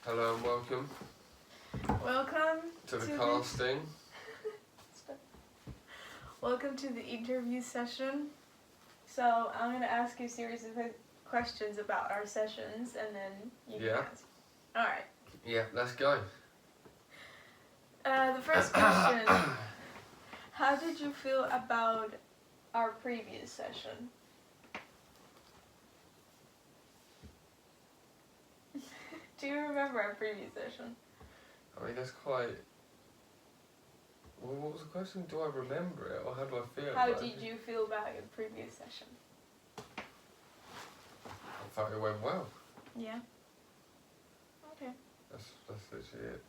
Hello and welcome Welcome to the to casting. Welcome to the interview session. So I'm gonna ask you a series of questions about our sessions, and then you can answer. All right. Yeah, let's go. The first question: how did you feel about our previous session? Do you remember our previous session? I mean, that's quite... Well, what was the question? Do I remember it, or how do I feel How about did it? you feel about your previous session? I thought it went well. Yeah. Okay. That's literally it.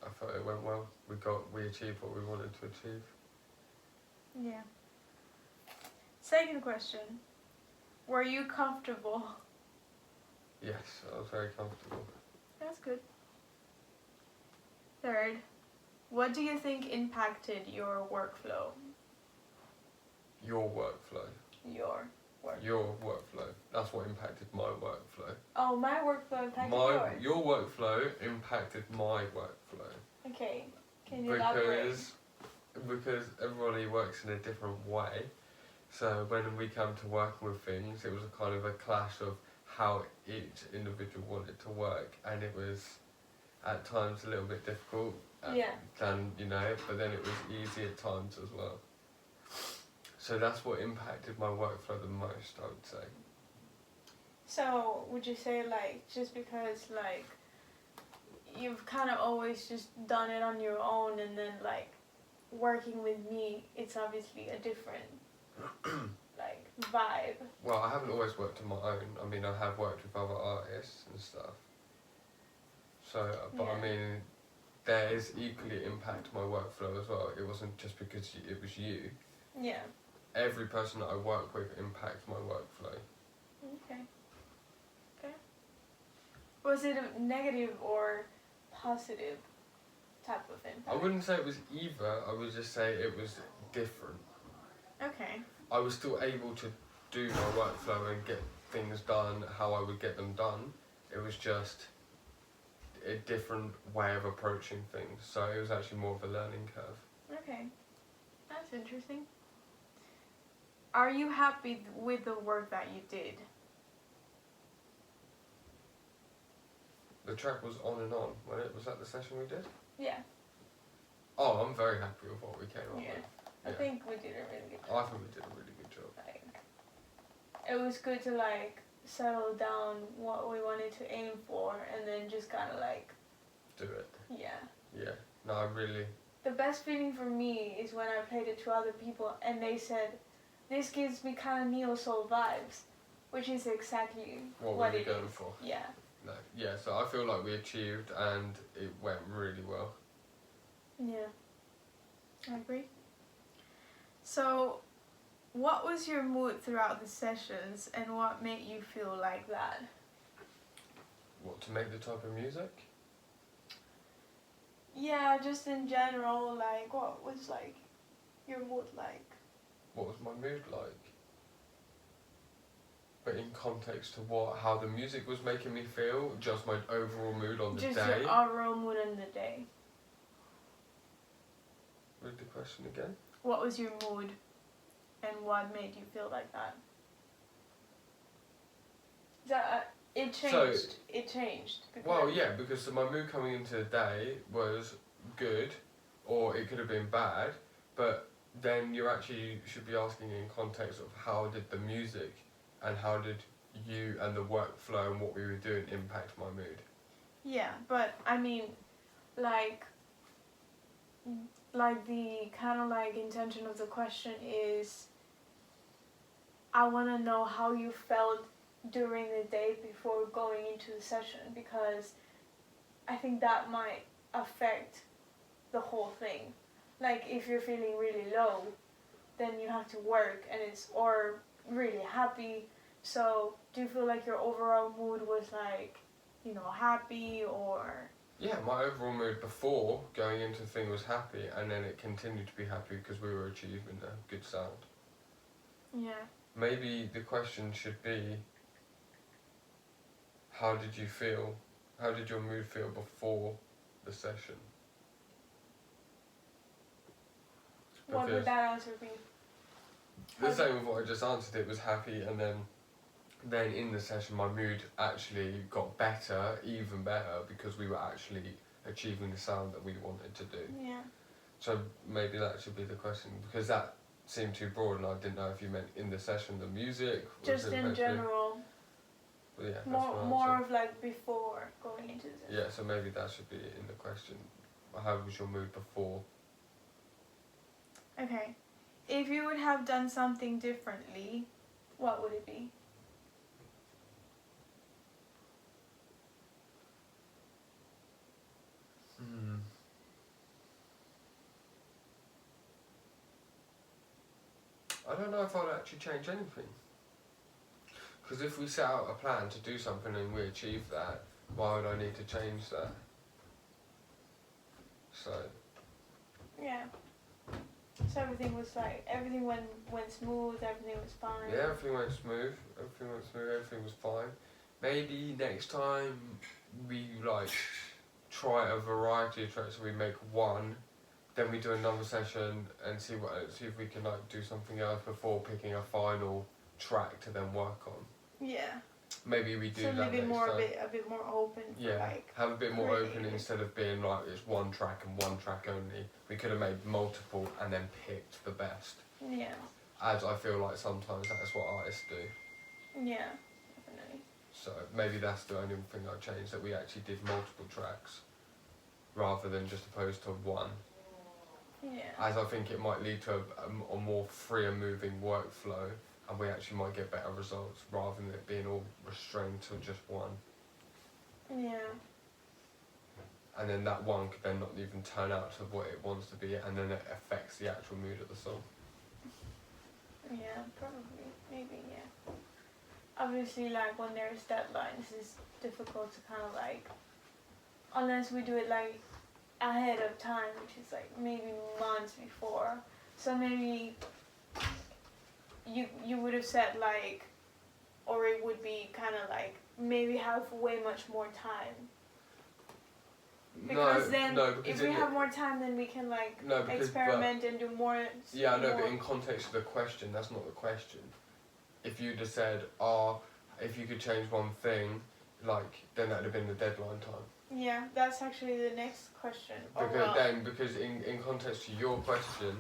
I thought it went well. We achieved what we wanted to achieve. Yeah. Second question: were you comfortable? Yes, I was very comfortable. That's good. Third, what do you think impacted your workflow? Your workflow. Your work. Your workflow. That's what impacted my workflow. Oh, my workflow impacted yours. Your workflow impacted my workflow. Okay, can you elaborate? Because everybody works in a different way. So when we come to work with things, it was a kind of a clash of how each individual wanted to work, and it was at times a little bit difficult. But then it was easy at times as well. So that's what impacted my workflow the most, I would say. So would you say just because you've kind of always just done it on your own, and then working with me, it's obviously a different vibe. Well, I haven't always worked on my own. I mean, I have worked with other artists and stuff. So, but Yeah. I mean, there is equally impact to my workflow as well. It wasn't just because it was you. Yeah. Every person that I work with impacts my workflow. Okay. Was it a negative or positive type of impact? I wouldn't say it was either. I would just say it was different. Okay. I was still able to do my workflow and get things done how I would get them done. It was just a different way of approaching things. So it was actually more of a learning curve. Okay. That's interesting. Are you happy with the work that you did? The track was on and on. Was that the session we did? Yeah. Oh, I'm very happy with what we came up with. I think we did a really good I job. think we did a really good job. It was good to settle down what we wanted to aim for, and then just kind of do it. Yeah. Yeah. No, I really... The best feeling for me is when I played it to other people and they said, "This gives me kind of neo soul vibes," which is exactly what we it were going is. for. Yeah. No. Yeah. So I feel like we achieved, and it went really well. Yeah. I agree. So, what was your mood throughout the sessions, and what made you feel like that? What, to make the type of music? Yeah, just in general, what was your mood like? What was my mood like? But in context to what? How the music was making me feel? Just my overall mood on the day? Just your overall mood on the day. Read the question again. What was your mood, and what made you feel like that? It changed. It changed. Well, yeah, because my mood coming into the day was good, or it could have been bad, but then you actually should be asking in context of how did the music and how did you and the workflow and what we were doing impact my mood. Yeah, but I mean, the kind of intention of the question is, I want to know how you felt during the day before going into the session, because I think that might affect the whole thing. If you're feeling really low, then you have to work, or really happy. So do you feel like your overall mood was happy, or? Yeah, my overall mood before going into the thing was happy, and then it continued to be happy because we were achieving a good sound. Yeah. Maybe the question should be, how did you feel How did your mood feel before the session? What would Because that answer be? the same with what I just answered, it was happy, and then in the session my mood actually got better, even better, because we were actually achieving the sound that we wanted to do. Yeah. So maybe that should be the question, because that seemed too broad and I didn't know if you meant in the session the music. Just in general. But yeah, that's More my answer. of like before going into the session. Yeah, so maybe that should be in the question. How was your mood before? Okay. If you would have done something differently, what would it be? I don't know if I'd actually change anything. Because if we set out a plan to do something and we achieve that, why would I need to change that? So, Yeah. So everything went smooth, everything was fine. yeah, everything went smooth, everything was fine. Maybe next time we like try a variety of tracks, so we make one, then we do another session and see if we can like do something else before picking a final track to then work on. Yeah. Maybe we do so that maybe next time. a bit more open for Yeah, like have a bit more open creative. instead of being like it's one track and one track only. We could have made multiple and then picked the best. Yeah. As I feel like sometimes that's what artists do. Yeah, definitely. So maybe that's the only thing I'd change, that we actually did multiple tracks rather than just opposed to one. Yeah. As I think it might lead to a more freer moving workflow, and we actually might get better results rather than it being all restrained to just one. Yeah. And then that one could then not even turn out to what it wants to be, and then it affects the actual mood of the song. Yeah, probably. Maybe, yeah. Obviously, like, when there's deadlines, it's difficult to kind of, like, unless we do it, like, ahead of time, which is, like, maybe months before. So maybe you would have said, like, or it would be kind of, like, maybe have way much more time. Because if we have more time, then we can, like, experiment and do more. Yeah, no, but in context of the question, that's not the question. If you'd have said, if you could change one thing, like, then that would have been the deadline time. Yeah, that's actually the next question. Because in context to your question,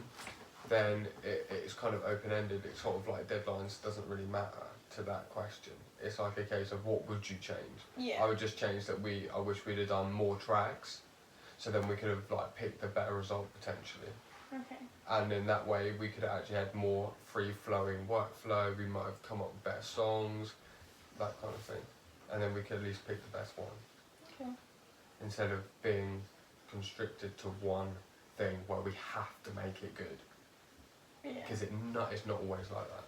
then it's kind of open-ended. It's sort of like deadlines doesn't really matter to that question. It's like a case of what would you change? Yeah. I would just change that I wish we'd have done more tracks, so then we could have like picked a better result potentially. Okay. And in that way we could have actually had more free-flowing workflow, we might have come up with better songs, that kind of thing. And then we could at least pick the best one. Okay. Instead of being constricted to one thing where we have to make it good. Yeah. Because it's not always like that.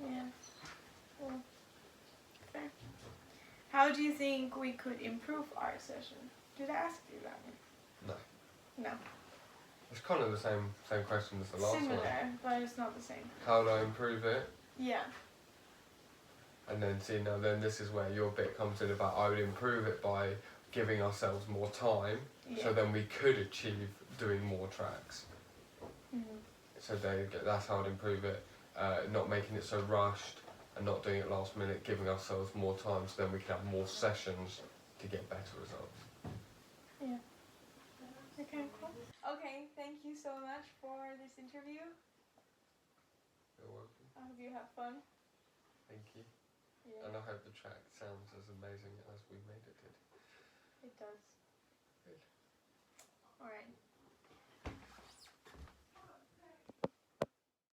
Yeah. Cool. Fair. How do you think we could improve our session? Did I ask you that one? No. No. It's kind of the same question as the last Similar, one. but it's not the same. How do I improve it? Yeah. And then then this is where your bit comes in about I would improve it by giving ourselves more time, Yeah. so then we could achieve doing more tracks. Mm-hmm. So that's how I'd improve it. Not making it so rushed and not doing it last minute, giving ourselves more time so then we can have more sessions to get better results. Yeah. Okay, cool. Okay, thank you so much for this interview. You're welcome. I hope you have fun. Thank you. Yeah. And I hope the track sounds as amazing as we made it did. It does. Good. Alright.